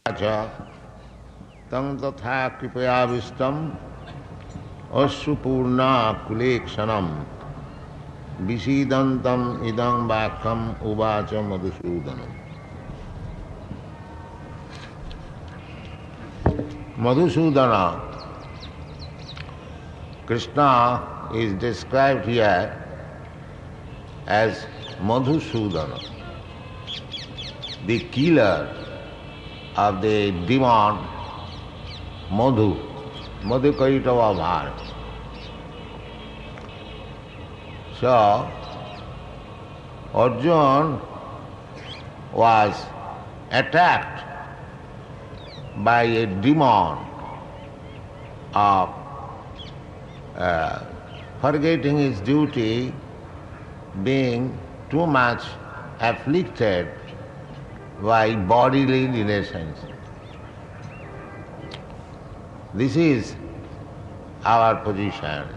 Acha tang tatha kripayavistam asupurna kulekshanam visidantam idam vakam uvacha madhusudanam. Madhusudana, Krishna is described here as Madhusudana, the killer of the demon Madhu, Madhu Kaitava Bhar. So, Arjuna was attacked by a demon of forgetting his duty, being too much afflicted by bodily relations. This is our position.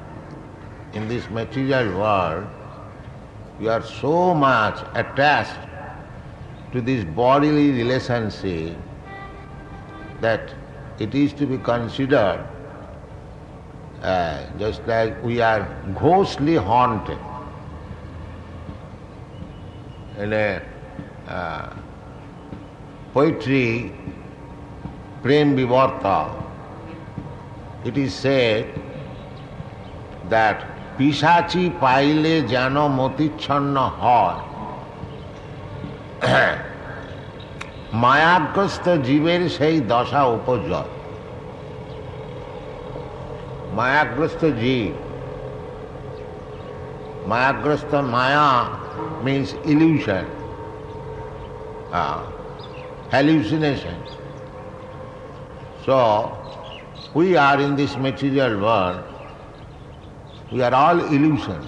In this material world, we are so much attached to this bodily relationship that it is to be considered just like we are ghostly haunted. In a poetry, Prem Vivarta, it is said that Pishachi paile jano motichanna hoy মায়াগ্রস্ত জীবের সেই দশা উপজয় মায়াগ্রস্ত জীব মায়াগ্রস্ত maya means illusion, hallucination. So we are in this material world, we are all illusion.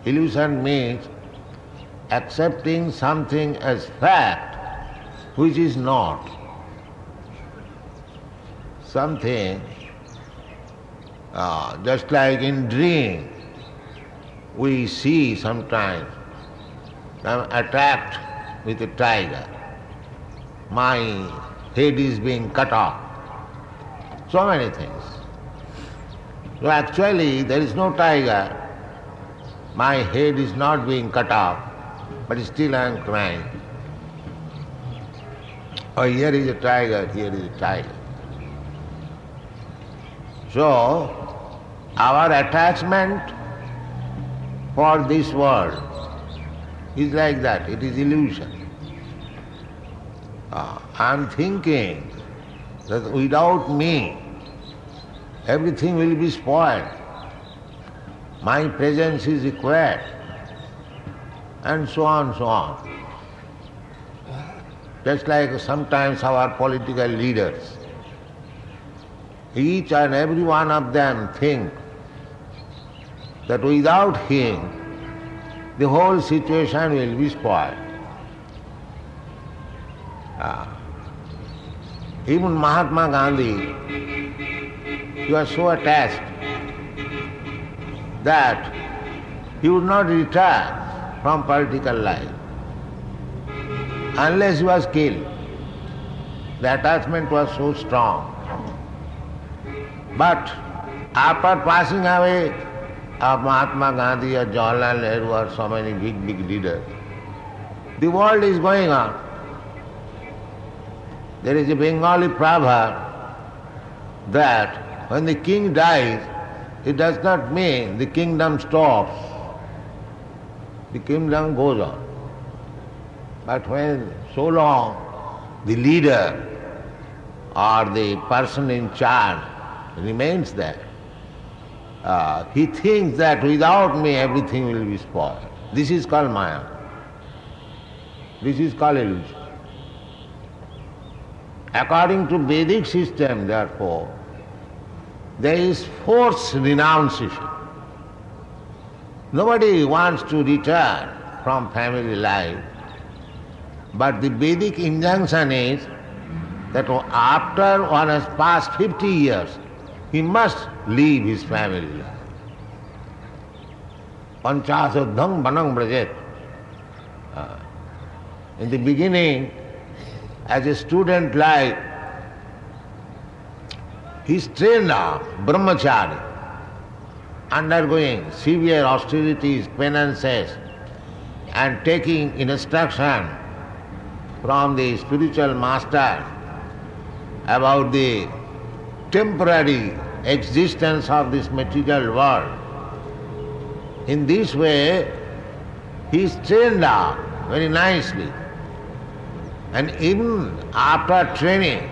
Illusion means accepting something as fact which is not. Something just like in dream we see sometimes I'm attacked with a tiger. My head is being cut off. So many things. So actually there is no tiger. My head is not being cut off, but still I am crying. Oh, here is a tiger, here is a tiger. So, our attachment for this world is like that, it is illusion. I am thinking that without me, everything will be spoiled. My presence is required. And so on, so on. Just like sometimes our political leaders, each and every one of them think that without him, the whole situation will be spoiled. Even Mahatma Gandhi, he was so attached that he would not retire from political life unless he was killed. The attachment was so strong. But after passing away of Mahatma Gandhi or Jawaharlal Nehru or so many big leaders, the world is going on. There is a Bengali proverb that when the king dies, it does not mean the kingdom stops. The kingdom goes on. But when so long the leader or the person in charge remains there, he thinks that without me everything will be spoiled. This is called Maya. This is called illusion. According to Vedic system, therefore, there is forced renunciation. Nobody wants to return from family life, but the Vedic injunction is that after one has passed 50 years, he must leave his family life. Panchasodham vanam brajet. In the beginning, as a student life, he is trained up, brahmachari, undergoing severe austerities, penances, and taking instruction from the spiritual master about the temporary existence of this material world. In this way, he is trained up very nicely. And even after training,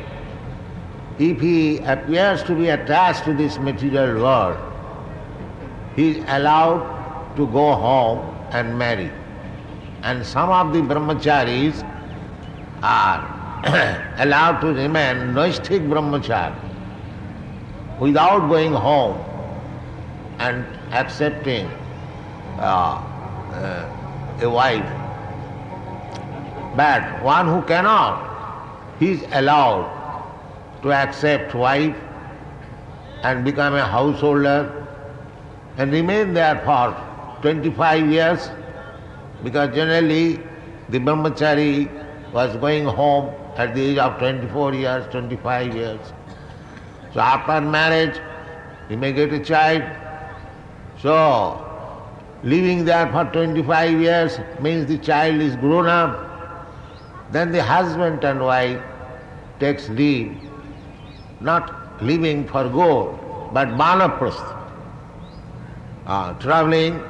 if he appears to be attached to this material world, he is allowed to go home and marry. And some of the brahmacharis are allowed to remain noistic brahmachari without going home and accepting a wife. But one who cannot, he is allowed to accept wife and become a householder and remain there for 25 years, because generally the brahmachari was going home at the age of 24 years, 25 years. So after marriage, he may get a child. So living there for 25 years means the child is grown up. Then the husband and wife takes leave, not living for good, but vanaprastha, traveling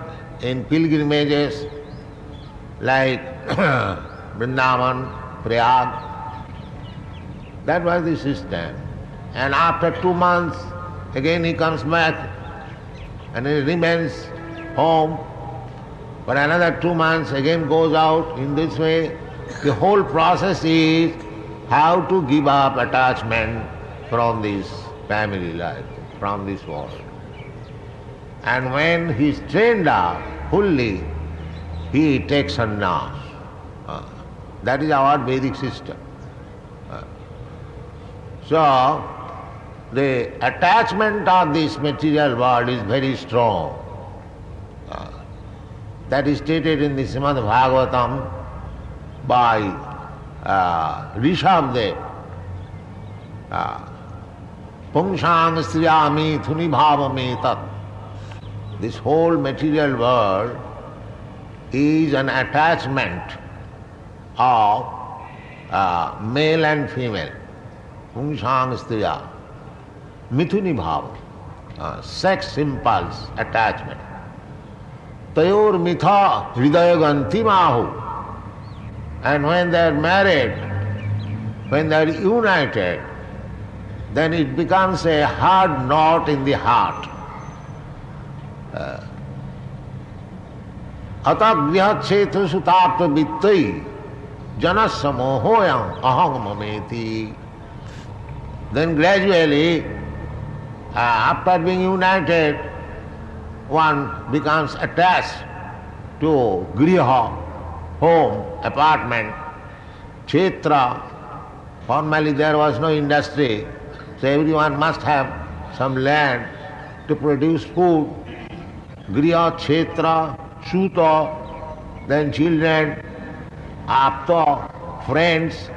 in pilgrimages like Vrindavan, Prayag. That was the system. And after 2 months, again he comes back and he remains home. For another 2 months, again goes out. In this way, the whole process is how to give up attachment from this family life, from this world. And when he is trained up fully, he takes sannyas. That is our Vedic system. So, the attachment of this material world is very strong. That is stated in the Srimad Bhagavatam by Rishabdev. Pungsang striyami thuni bhavami tat. This whole material world is an attachment of male and female. Pungsang striya. Mithuni bhava. Sex impulse attachment. Tayor mitha hridayaganti mahu. And when they are married, when they are united, then it becomes a hard knot in the heart. Atat grihat chetu sutapta vittai janas samohoyam aham mameti. Then gradually, after being united, one becomes attached to griha, home, apartment, kshetra. Formerly there was no industry, so everyone must have some land to produce food. Griha, kshetra, suta, then children, apta, friends,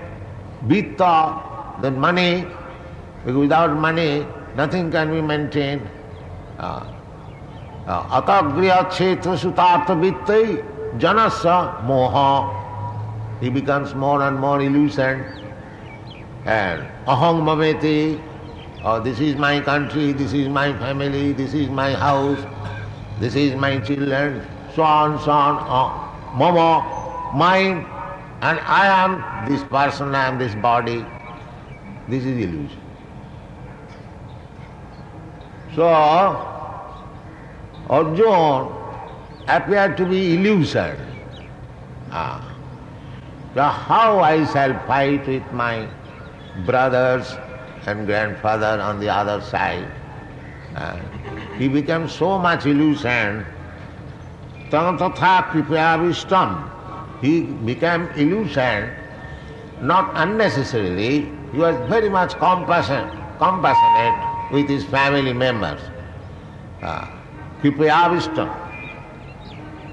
vitta, then money. Because without money, nothing can be maintained. Atagriya kshetra sutartha vittai janasa moha. He becomes more and more illusioned. And aham mameti, this is my country, this is my family, this is my house, this is my children, so on, mama, mine, and I am this person, I am this body. This is illusion. So, Arjuna appeared to be illusion. So how I shall fight with my brothers and grandfather on the other side? He became so much illusion. Tam tatha kripayavistam. He became illusion, not unnecessarily. He was very much compassionate with his family members. Kripayavistam.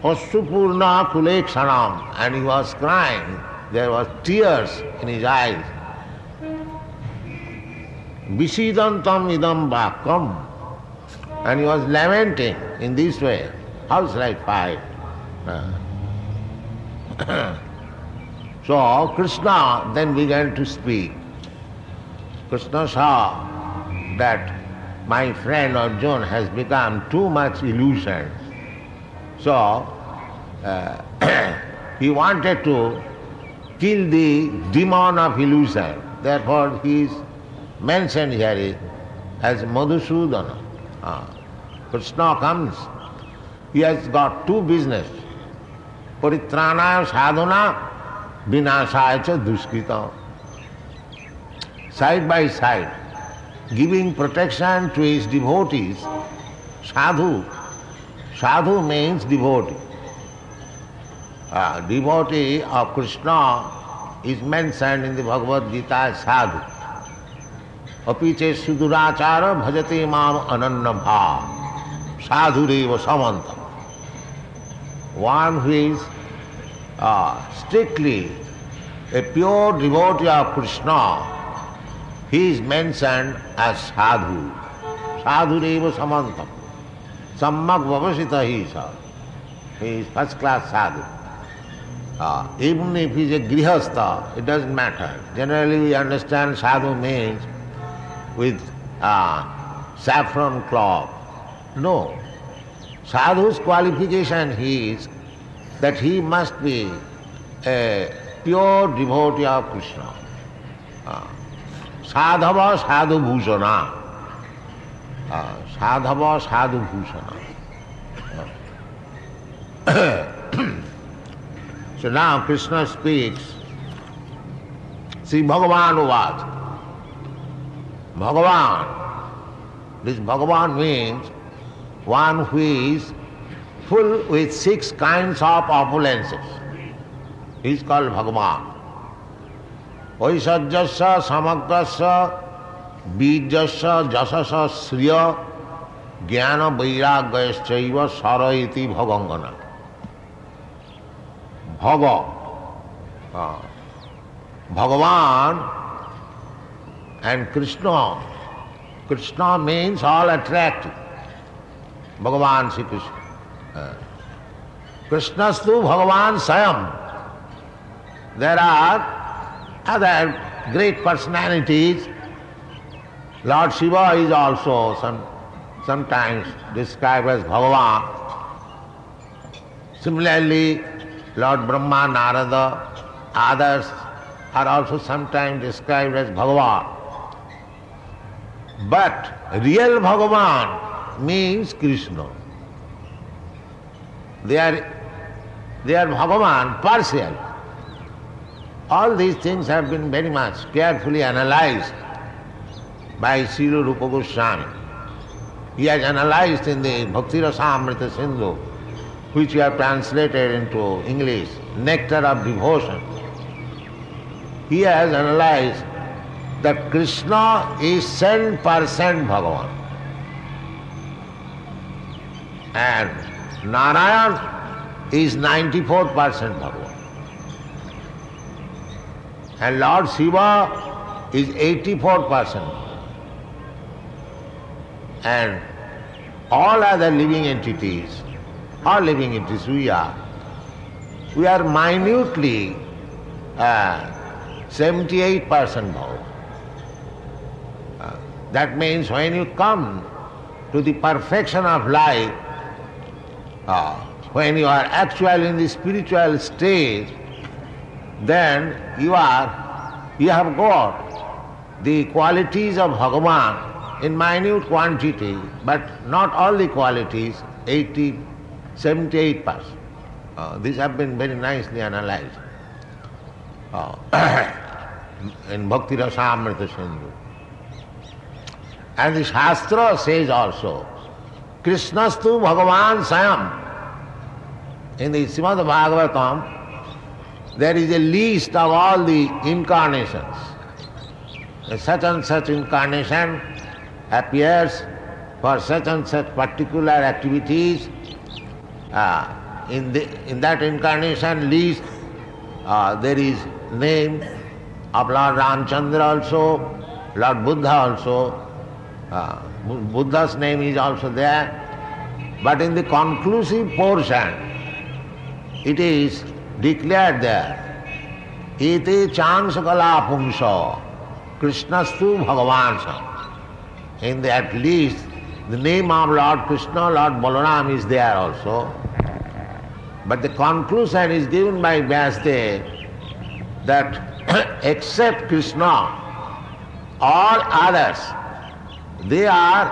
Asupurna kulekshanam. And he was crying there was tears in his eyes. Visidantam idam vakam. And he was lamenting in this way. How shall I fight? So Krishna then began to speak. Krishna saw that my friend Arjuna has become too much illusion. So he wanted to kill the demon of illusion. Therefore he is mentioned here as Madhusudana. Krishna comes, he has got two business. Paritranaya sadhana, vinasaya cha duskrita. Side by side, giving protection to his devotees. Sadhu. Sadhu means devotee. Devotee of Krishna is mentioned in the Bhagwat Geeta as sadhu. Apiche sudurachara bhajate mam ananna bha. Sadhureva samanta. One who is strictly a pure devotee of Krishna, he is mentioned as sadhu. Sadhureva samanta. Sammak vavasita he is. He is first class sadhu. Even if he is a grihastha, it doesn't matter. Generally we understand sadhu means with saffron cloth. No. Sadhu's qualification is that he must be a pure devotee of Krishna. Sadhava sadhu bhusana. Sadhava sadhu bhusana. So now Krishna speaks. See, Bhagavan uvacha. Bhagavan. This Bhagavan means one who is full with 6 kinds of opulences. He is called Bhagavan. Vaisajyasya, samagrasya, bijasya, jasasya, sriya, jnana, vairagyasya, saraiti bhagangana. Bhaga. Bhagavan and Krishna. Krishna means all attractive. Bhagavan Sri Krishna. Krishnastu Bhagavan Sayam. There are other great personalities. Lord Shiva is also sometimes described as Bhagavan. Similarly, Lord Brahma, Narada, others are also sometimes described as Bhagavan. But real Bhagavan means Krishna. They are Bhagavan partial. All these things have been very much carefully analyzed by Srila Rupa Goswami. He has analyzed in the Bhakti Rasamrita Sindhu, which we have translated into English, Nectar of Devotion. He has analyzed that Krishna is 10% Bhagavan. And Narayan is 94% Bhagavan. And Lord Shiva is 84%. And all other living entities, we are minutely 78% Bhagavan. That means when you come to the perfection of life, when you are actually in the spiritual state, then you have got the qualities of Bhagavan in minute quantity, but not all the qualities, 78%. These have been very nicely analyzed in Bhakti Rasamrita Sindhu. And the Shastra says also, Krishnastu Bhagavan Sayam. In the Srimad Bhagavatam, there is a list of all the incarnations. Such and such incarnation appears for such and such particular activities. In that incarnation list, there is name of Lord Ramchandra also, Lord Buddha also. Buddha's name is also there. But in the conclusive portion, it is declared there, Ete chansakala pumsa, Krishnastu Bhagavansa. In the, at least the name of Lord Krishna, Lord Balaram is there also. But the conclusion is given by Vyasadeva that except Krishna, all others, they are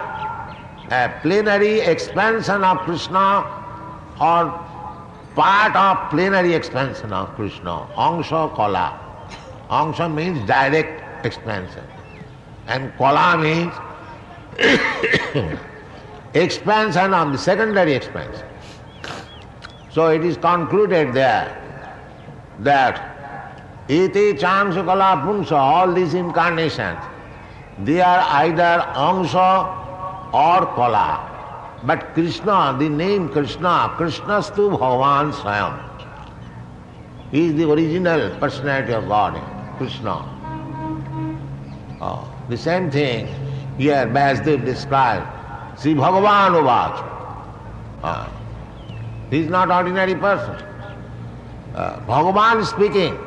a plenary expansion of Krishna or part of plenary expansion of Krishna. Angsha Kala. Angsha means direct expansion. And Kala means expansion of the secondary expansion. So it is concluded there that Iti Chamsa Kala Punsa, all these incarnations, they are either Angsha or Kala. But Krishna, the name Krishna, Krishnastu Bhagavan Swayam. He is the original personality of God, Krishna. The same thing here Vyasadeva described. Sri Bhagavan Uvach. He is not ordinary person. Bhagavan speaking.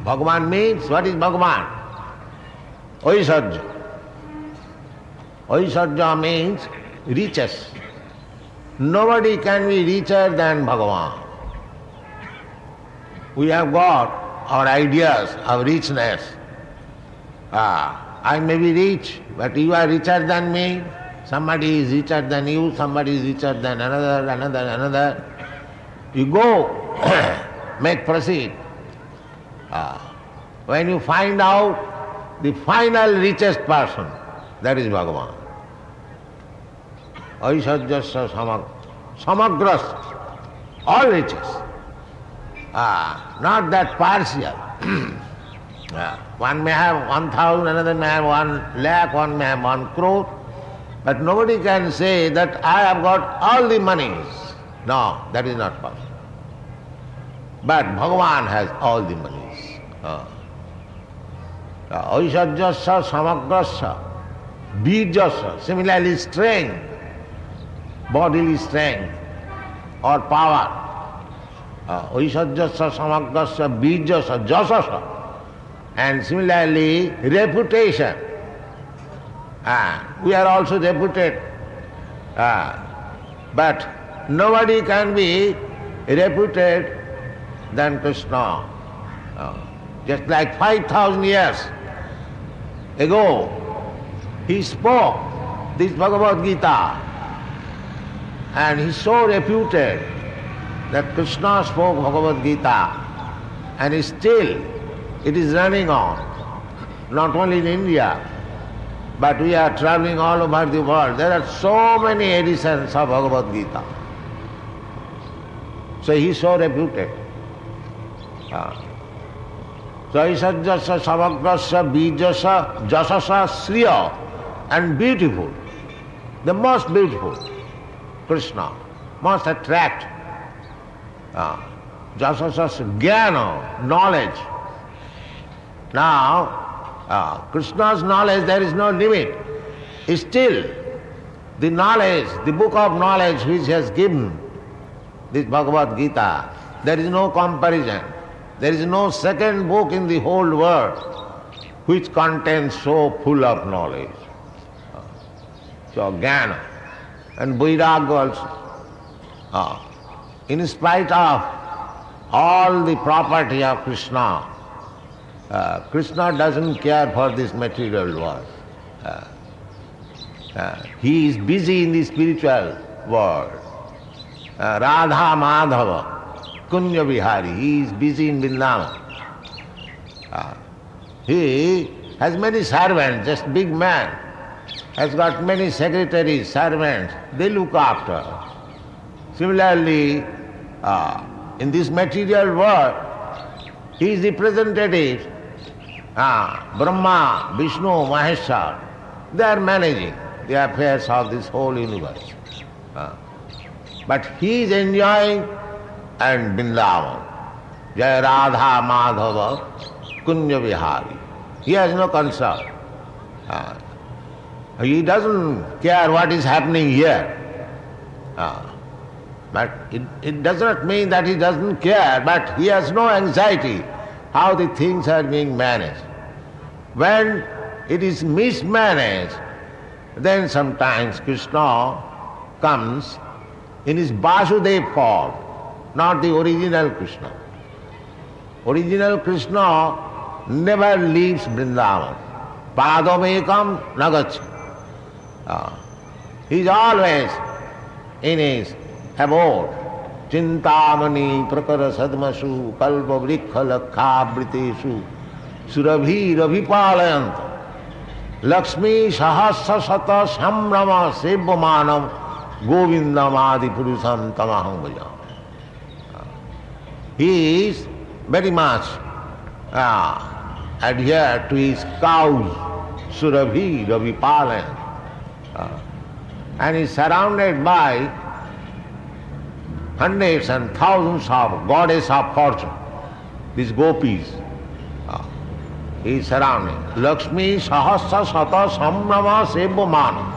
Bhagavan means, what is Bhagavan? Aishwarya. Aishwarya means riches. Nobody can be richer than Bhagavan. We have got our ideas of richness. I may be rich, but you are richer than me. Somebody is richer than you, somebody is richer than another. You go, make proceed. When you find out the final richest person, that is Bhagavan. Aishwarjasya samagras, all riches. Not that partial. One may have 1,000, another may have 1 lakh, one may have 1 crore. But nobody can say that I have got all the monies. No, that is not possible. But Bhagavan has all the monies. Aishwarjasya samagrasya, bijasya, similarly strength, bodily strength or power. Aishwarjasya samagrasya, bijasya, jasasya. And similarly, reputation. We are also reputed. But nobody can be reputed than Krishna. Just like 5,000 years ago, he spoke this Bhagwat Geeta, and he is so reputed that Krishna spoke Bhagwat Geeta, and still it is running on, not only in India, but we are traveling all over the world. There are so many editions of Bhagwat Geeta. So he is so reputed. So Aishwarjasya samagrasya bijasya jasasya sriya, and beautiful, the most beautiful, Krishna, most attract. Jasasya jnana, knowledge. Now, Krishna's knowledge, there is no limit. Still, the knowledge, the book of knowledge which he has given, this Bhagavad Geeta, there is no comparison. There is no second book in the whole world which contains so full of knowledge. So, Jnana and Vairagya also. In spite of all the property of Krishna, Krishna doesn't care for this material world. He is busy in the spiritual world. Radha Madhava, Kunya Vihari, he is busy in Vrindavan. He has many servants, just big man, has got many secretaries, servants, they look after. Similarly, in this material world, he is the representative. Brahma, Vishnu, Maheshwar, they are managing the affairs of this whole universe. But he is enjoying and Vrindavan. Jai Radha Madhava Kunja Vihari. He has no concern. He doesn't care what is happening here. But it does not mean that he doesn't care, but he has no anxiety how the things are being managed. When it is mismanaged, then sometimes Krishna comes in his Vasudev form, not the original Krishna. Original Krishna never leaves Vrindavan. Padamekam nagaccha. He is always in his abode. Chintamani prakara sadmasu kalpa vrikha lakha briteshu surabhi rabhipalayanta Lakshmi sahasra sata samrama sevvamanam govindam adi purusam tamaham bhajam. He is very much adhered to his cows, surabhi rabhipalayanta, and is surrounded by hundreds and thousands of goddess of fortune, these gopis. He is surrounded. Lakshmi sahasra sata samrama sevvamanam.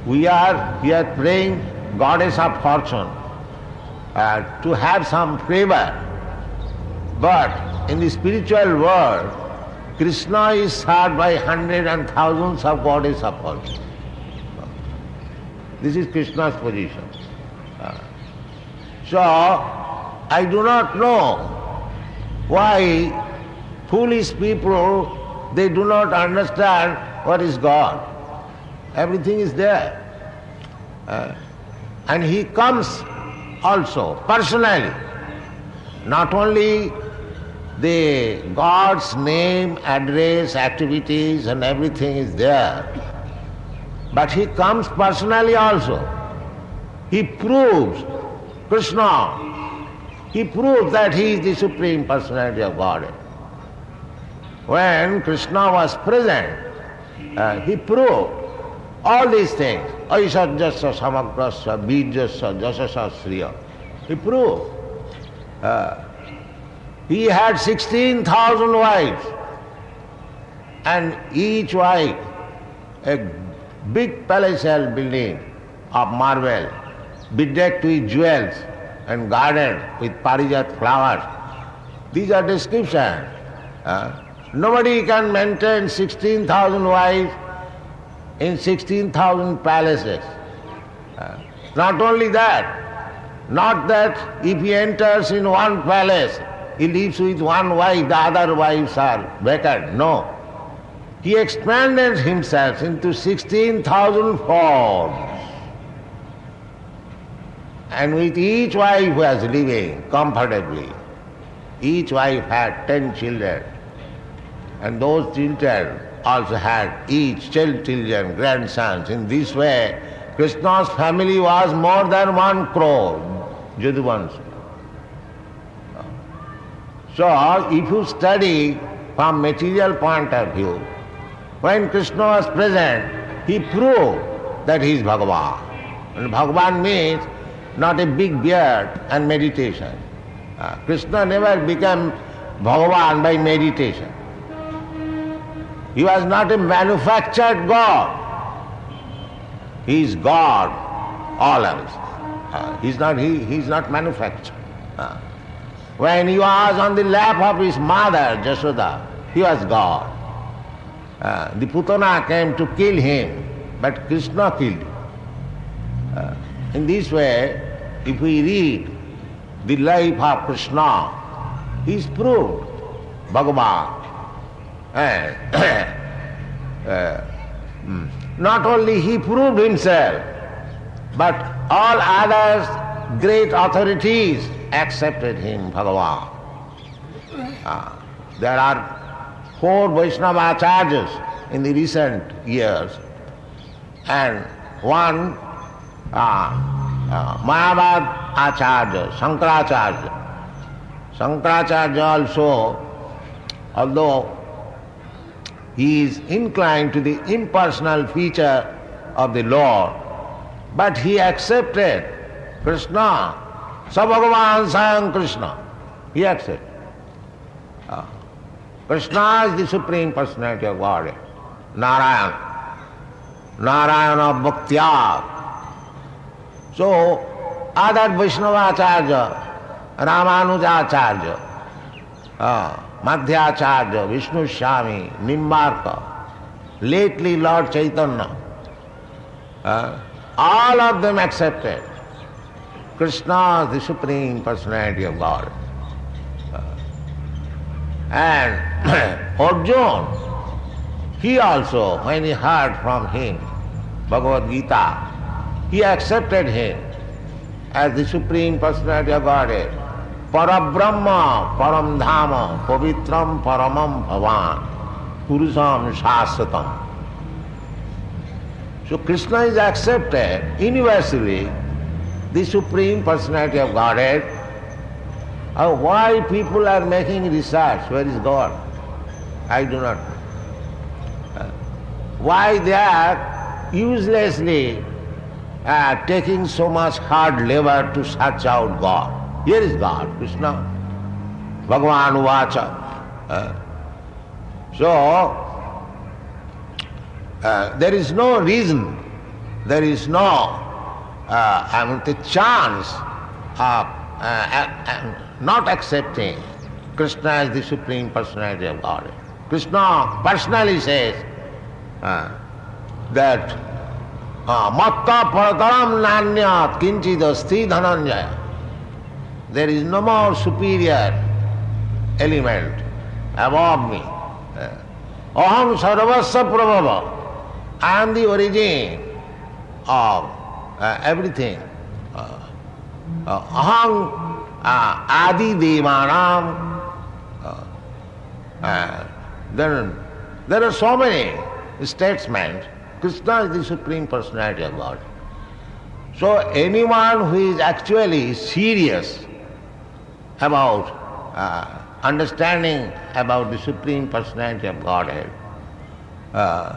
We are here praying goddess of fortune to have some favor. But in the spiritual world, Krishna is served by hundreds and thousands of goddess of fortune. This is Krishna's position. So, I do not know why foolish people, they do not understand what is God. Everything is there. And he comes also personally. Not only the God's name, address, activities and everything is there, but he comes personally also. He proves, Krishna, he proves that he is the Supreme Personality of Godhead. When Krishna was present, he proved all these things. Aisajyasya samagrasya bijyasya jasasya sriya. He proved. He had 16,000 wives, and each wife a big palatial building of marble, bedecked with jewels and guarded with parijat flowers. These are descriptions. Nobody can maintain 16,000 wives in 16,000 palaces. Not only that, not that if he enters in one palace, he lives with one wife, the other wives are vacant. No. He expanded himself into 16,000 forms. And with each wife was living comfortably. Each wife had 10 children. And those children also had each children, grandsons. In this way, Krishna's family was more than 1 crore, Jaduvanshi. So, if you study from material point of view, when Krishna was present, he proved that he is Bhagavan. And Bhagavan means not a big beard and meditation. Krishna never became Bhagavan by meditation. He was not a manufactured God. He is God always. He is not manufactured. When he was on the lap of his mother, Jashoda, he was God. The Putana came to kill him, but Krishna killed him. In this way, if we read the life of Krishna, he is proved Bhagavan. Not only he proved himself, but all others, great authorities, accepted him Bhagavan. There are 4 Vaishnava acharyas in the recent years, and one Mayavad Acharya, Shankaracharya. Shankaracharya also, although he is inclined to the impersonal feature of the Lord, but he accepted Krishna, Sa Bhagavan Sayam Krishna. He accepts. Krishna is the Supreme Personality of Godhead. Narayan. Narayana Bhaktya. So, other Vaishnavacharya, Ramanujacharya, Madhyacharya, Vishnu Swami, Nimbarka, lately Lord Chaitanya, all of them accepted Krishna is the Supreme Personality of God. And Arjuna, he also, when he heard from him Bhagwat Geeta, he accepted him as the Supreme Personality of Godhead. Parabrahma, Param Dhama, Pavitram Paramam Bhavan, Purusam Shasatam. So Krishna is accepted universally, the Supreme Personality of Godhead. Why people are making research, where is God? I do not know. Why they are uselessly taking so much hard labor to search out God. Here is God, Krishna, Bhagavan Uvacha. So, there is no reason, there is no the chance of not accepting Krishna as the Supreme Personality of God. Krishna personally says that Matta Parataram Nanyat Kinchid Asti Dhananjaya. There is no more superior element above me. Aham Sarvasya Prabhava. I am the origin of everything. Aham Adi Devanam. Then there are so many statements. Krishna is the Supreme Personality of God. So anyone who is actually serious about understanding about the Supreme Personality of Godhead,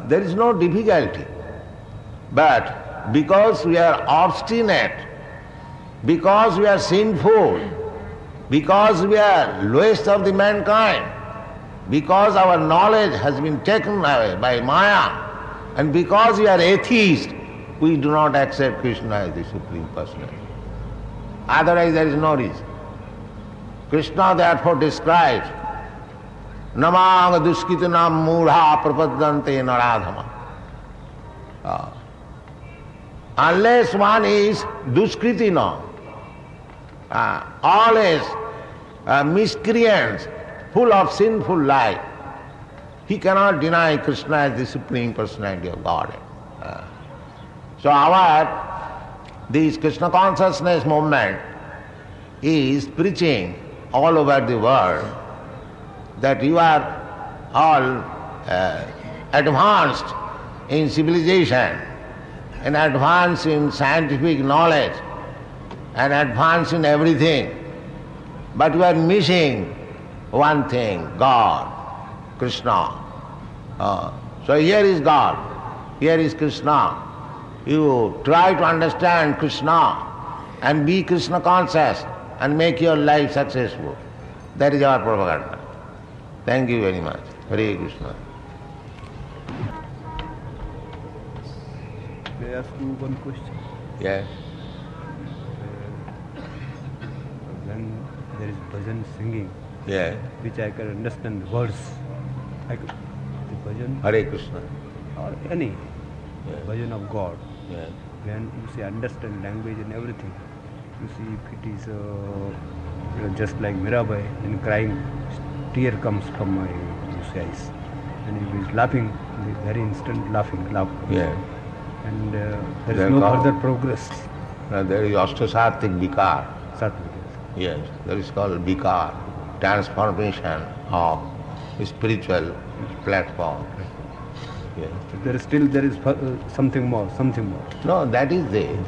there is no difficulty. But because we are obstinate, because we are sinful, because we are lowest of the mankind, because our knowledge has been taken away by Maya, and because we are atheists, we do not accept Krishna as the Supreme Personality. Otherwise there is no reason. Krishna therefore describes Namang Duskitanam Mudha Prapadante Naradhama. Unless one is Duskritina, always miscreants, full of sinful life, he cannot deny Krishna as the Supreme Personality of Godhead. So this Krishna consciousness movement is preaching all over the world that you are all advanced in civilization, and advanced in scientific knowledge, and advanced in everything, but you are missing one thing, God, Krishna. So here is God, here is Krishna. You try to understand Krishna and be Krishna conscious and make your life successful. That is our propaganda. Thank you very much. Hare Krishna. May I ask you one question? Yes. When there is bhajan singing, Yes. which I can understand the words, the bhajan Hare Krishna. or any Yes. bhajan of God, Yes. when you say understand language and everything, you see if it is just like Mirabai, then crying, tear comes from my eyes, and if he is laughing, the very instant laugh. Yes. And there Then is no God- further progress. There is Ashtasartik Vikar. Sattvic. Yes, that is called Vikar, transformation of spiritual platform. Yes. There is something more. No, that is there.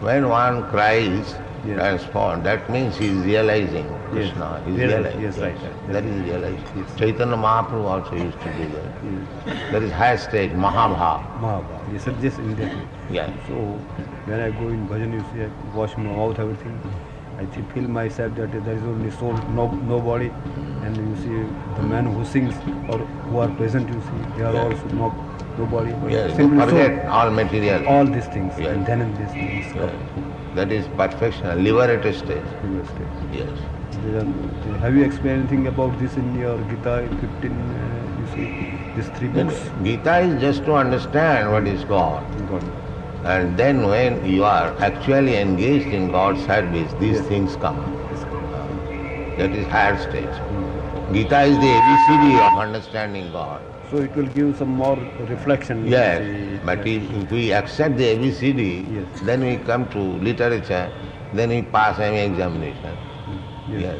When one cries, Yes. transformed, that means he is realizing Krishna. He is realizing. Yes, right. That is realizing. Yes. Chaitanya Mahaprabhu also used to do that. That is high stage, Mahabhav. Mahabharata. Yes, just immediately. Yes. So when I go in bhajan, you see, I wash my mouth, everything. I feel myself that there is only soul, no body, and you see the man who sings or who are present, you see, they are Yes. also no body, but Yes, simply forget soul. all material. All these things, Yes. and then these things Yes. come. That is perfection, liberated state. to your state. Yes. Have you explained anything about this in your Gita 15? You see, these three books. Gita is just to understand what is God. God. And then when you are actually engaged in God's service, these Yes. things come. That is higher stage. Gita is the ABCD of understanding God. So it will give some more reflection. Yes, See, but if we accept the ABCD, Yes. then we come to literature, then we pass any examination. Yes. Yes.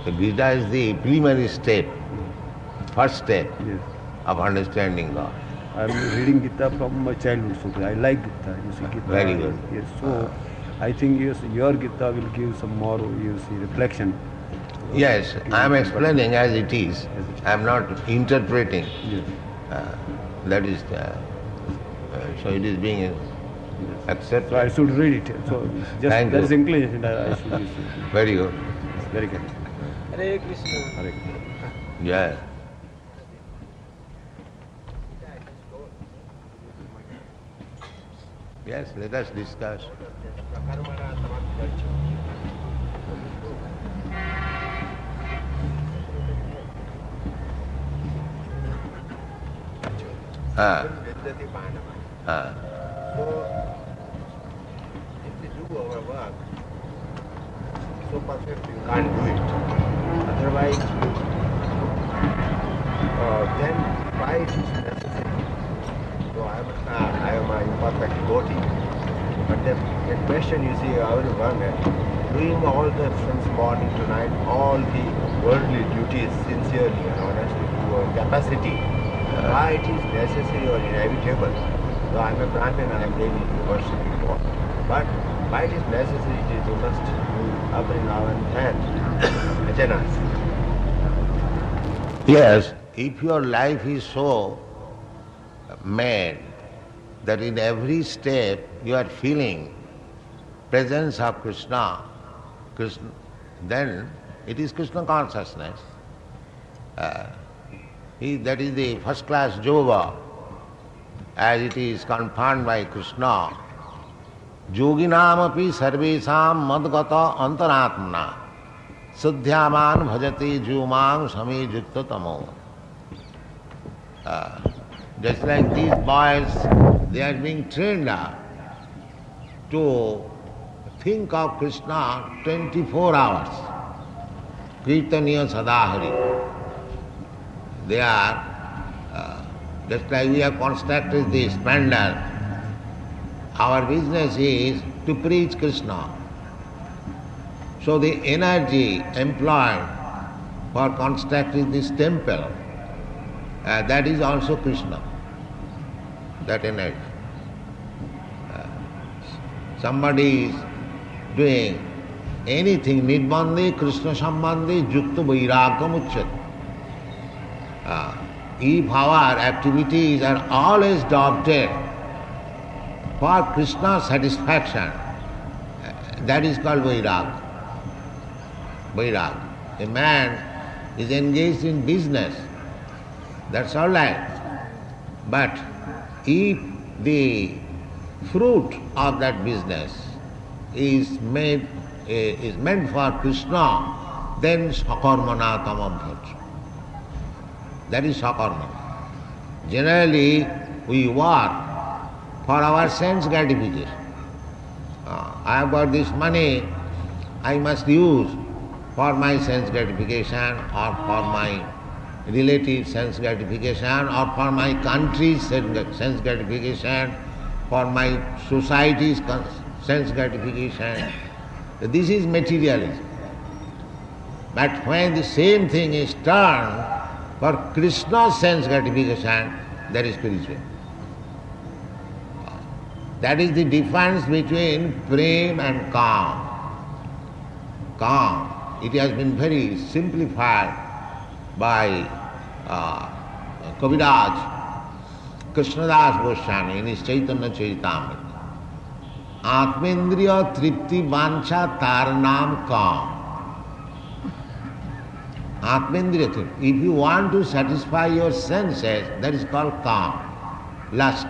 So Gita is the preliminary step, first step Yes. of understanding God. I am reading Gita from my childhood, so I like Gita. You see, Gita. Very good. Yes. So I think yes, your Gita will give some more, you see, reflection. Yes, I am explaining as it is. I am not interpreting. Yes. That is, so it is being accepted. So I should read it. So just Thank there you. is English, and I should use it. Very good. It's very good. Hare Krishna. Hare Krishna. Yes. Yes, let us discuss. So, if we do our work so perfect, we can't do it. Otherwise, then why it is necessary? So I am an imperfect devotee. But the question you see, I will run doing all the since morning to night, all the worldly duties sincerely and honestly to our capacity. Why it is necessary or inevitable? So I am a Brahmin, I am daily worshipping God. But why it is necessary? It is you must do every now and then. Ajanas. Yes, if your life is so made that in every step you are feeling presence of Krishna, then it is Krishna consciousness. That is the first class yoga, as it is confirmed by Krishna. Yoginamapi sarvesam madgata antaratmana Siddhyaman bhajati jumang sami jukta tamo. Just like these boys, they are being trained up to think of Krishna 24 hours. Kirtaniya sadahari. They are, just like we have constructed this pandal, our business is to preach Krishna. So the energy employed for constructing this temple, that is also Krishna, that energy. Somebody is doing anything, nidbandhi, Krishna sambandhi, yukta vairagam uchyate. If our activities are always adopted for Krishna's satisfaction, that is called vairag. Vairag. A man is engaged in business, that's all right. But if the fruit of that business is meant for Krishna, then sakarmana tamabhaj. That is sakarma. Generally, we work for our sense gratification. I have got this money, I must use for my sense gratification, or for my relative sense gratification, or for my country's sense gratification, for my society's sense gratification. This is materialism. But when the same thing is turned for Krishna's sense gratification, that is spiritual. That is the difference between prem and kam. Kam, it has been very simplified by Kaviraj Krishnadas Goswami in his Chaitanya Charitamrita. Atmendriya tripti vancha tar naam kam. Atmendriya tripti. If you want to satisfy your senses, that is called kam, lust.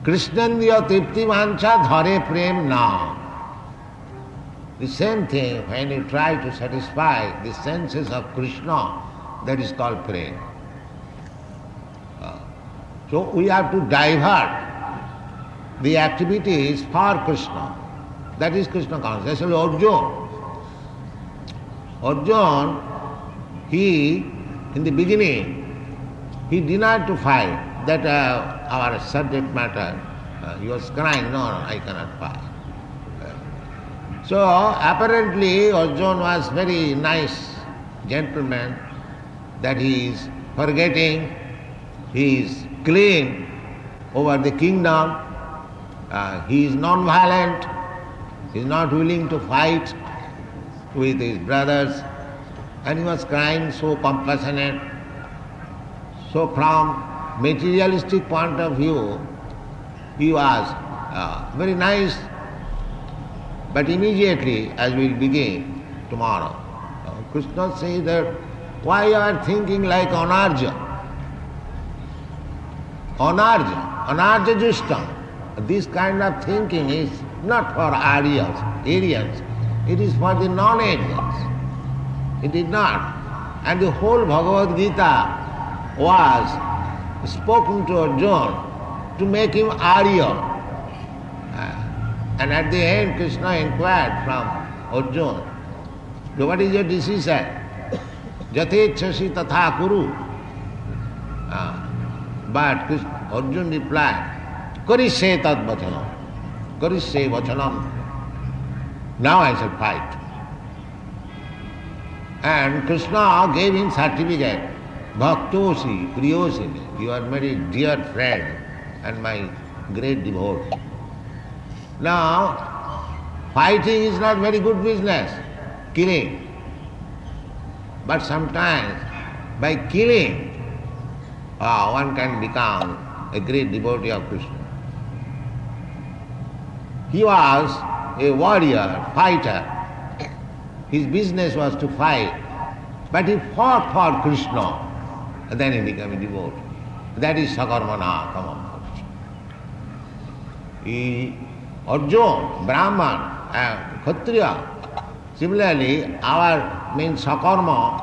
Krishnendriya tripti vancha dhare prem naam. The same thing, when you try to satisfy the senses of Krishna, that is called prem. So we have to divert the activities for Krishna. That is Krishna consciousness. Especially Arjuna. Arjuna, in the beginning, he denied to fight. That our subject matter, he was crying, no, I cannot fight. So apparently Arjuna was very nice gentleman, that he is forgetting, he is clean over the kingdom, he is non-violent, he is not willing to fight with his brothers, and he was crying so compassionate. So from materialistic point of view, he was very nice. But immediately, as we will begin tomorrow, Krishna says that, why you are thinking like Anarja? Anarja Justam. This kind of thinking is not for Aryans. It is for the non-Aryans. It is not. And the whole Bhagavad Gita was spoken to Arjuna to make him Arya. And at the end, Krishna inquired from Arjuna, what is your decision? Jatechasi tatha kuru. But Arjuna replied, Karishe tad vachanam. Karishe vachanam. Now I shall fight. And Krishna gave him certificate. Bhaktosi, Priyosini. You are my dear friend and my great devotee. Now, fighting is not very good business, killing. But sometimes, by killing, one can become a great devotee of Krishna. He was a warrior, fighter. His business was to fight. But he fought for Krishna, and then he became a devotee. That is Sakarmana Kamam. Arjuna, Brahman, Kshatriya. Similarly, our means Sakarma,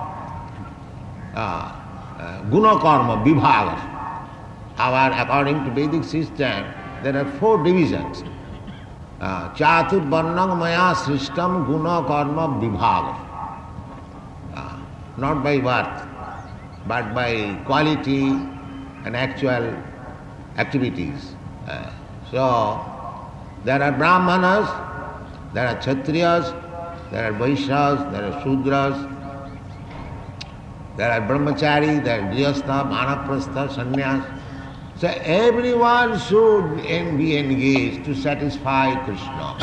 Guna Karma, Vibhaga. According to Vedic system, there are 4 divisions. Chatur Varnam Maya Srishtam Guna Karma Vibhaga. Not by birth, but by quality and actual activities. So, there are Brahmanas, there are Kshatriyas, there are Vaishyas, there are Shudras, there are Brahmachari, there are Grihastha, Vanaprastha, Sannyas. So everyone should be engaged to satisfy Krishna.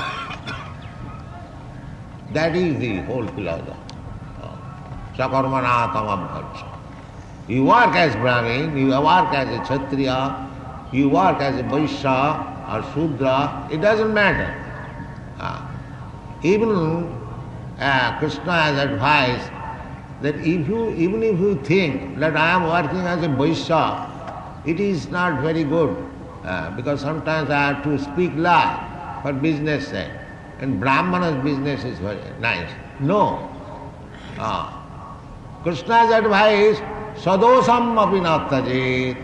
That is the whole philosophy. Sakarmana tamam bhaja. You work as Brahmin, you work as a Kshatriya, you work as a Vaishya or Shudra, it doesn't matter. Even Krishna has advised that even if you think that I am working as a Vaishya, it is not very good, because sometimes I have to speak lie for business sake, and Brahmana's business is very nice. No. Krishna's advice, sadosam api nattajit.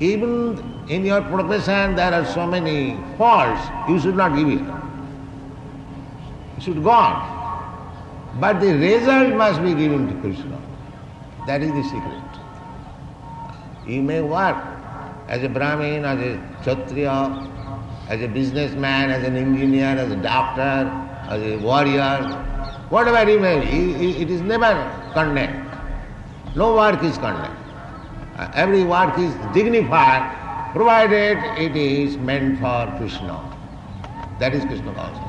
Even in your profession there are so many faults, you should not give it. You should go on. But the result must be given to Krishna. That is the secret. You may work as a Brahmin, as a Kshatriya, as a businessman, as an engineer, as a doctor, as a warrior, whatever you may be, it is never condemned. No work is condemned. Every work is dignified, provided it is meant for Krishna. That is Krishna consciousness.